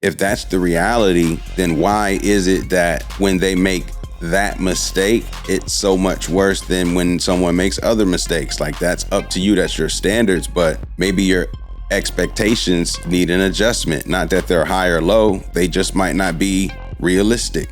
If that's the reality, then why is it that when they make that mistake, it's so much worse than when someone makes other mistakes? Like, that's up to you. That's your standards, but maybe your expectations need an adjustment. Not that they're high or low, they just might not be realistic.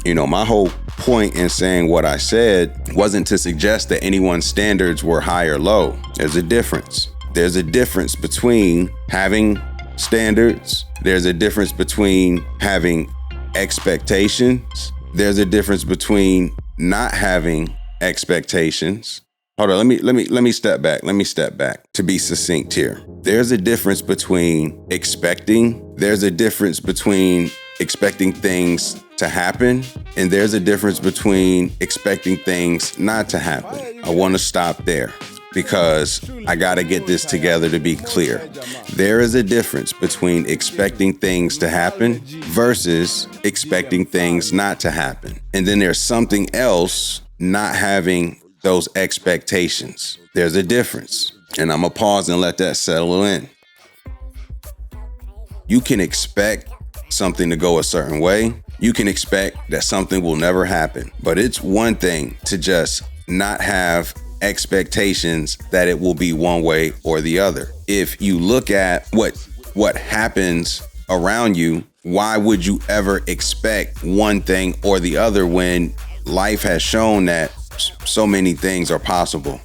You know, my whole point in saying what I said wasn't to suggest that anyone's standards were high or low. There's a difference. There's a difference between having standards. There's a difference between having expectations. There's a difference between not having expectations. Hold on, let me step back. Let me step back to be succinct here. There's a difference between expecting. There's a difference between expecting things to happen, and there's a difference between expecting things not to happen. I want to stop there because I got to get this together to be clear. There is a difference between expecting things to happen versus expecting things not to happen. And then there's something else, not having those expectations. There's a difference. And I'm going to pause and let that settle in. You can expect something to go a certain way. You can expect that something will never happen. But it's one thing to just not have expectations that it will be one way or the other. If you look at what happens around you, why would you ever expect one thing or the other when life has shown that so many things are possible?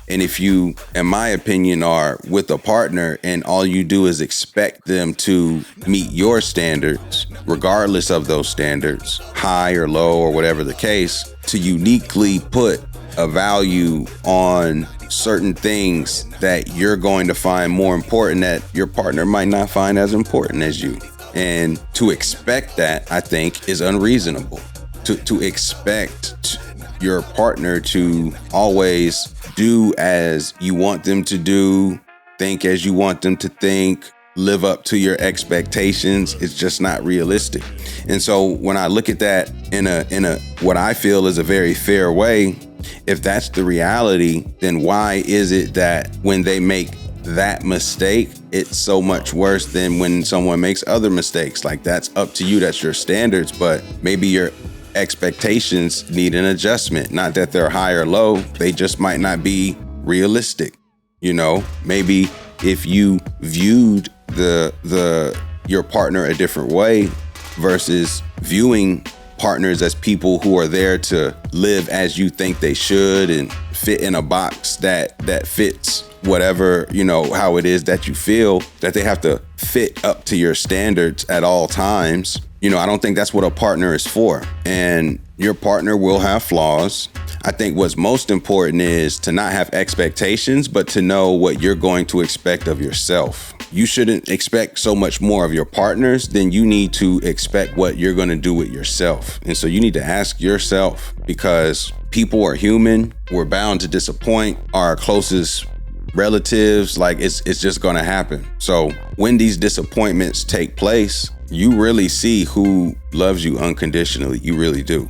And if you, in my opinion, are with a partner and all you do is expect them to meet your standards, regardless of those standards, high or low or whatever the case, to uniquely put a value on certain things that you're going to find more important that your partner might not find as important as you. And to expect that, I think, is unreasonable. To expect your partner to always do as you want them to do, think as you want them to think, live up to your expectations, it's just not realistic. And so when I look at that in a what I feel is a very fair way, if that's the reality, then why is it that when they make that mistake, it's so much worse than when someone makes other mistakes? Like, that's up to you. That's your standards, but maybe your expectations need an adjustment. Not that they're high or low, they just might not be realistic. You know, maybe if you viewed your partner a different way versus viewing partners as people who are there to live as you think they should and fit in a box that fits whatever, you know, how it is that you feel, that they have to fit up to your standards at all times. You know, I don't think that's what a partner is for. And your partner will have flaws. I think what's most important is to not have expectations, but to know what you're going to expect of yourself. You shouldn't expect so much more of your partners than you need to expect what you're going to do with yourself. And so you need to ask yourself, because people are human. We're bound to disappoint our closest relatives. Like, it's just going to happen. So when these disappointments take place, you really see who loves you unconditionally. You really do.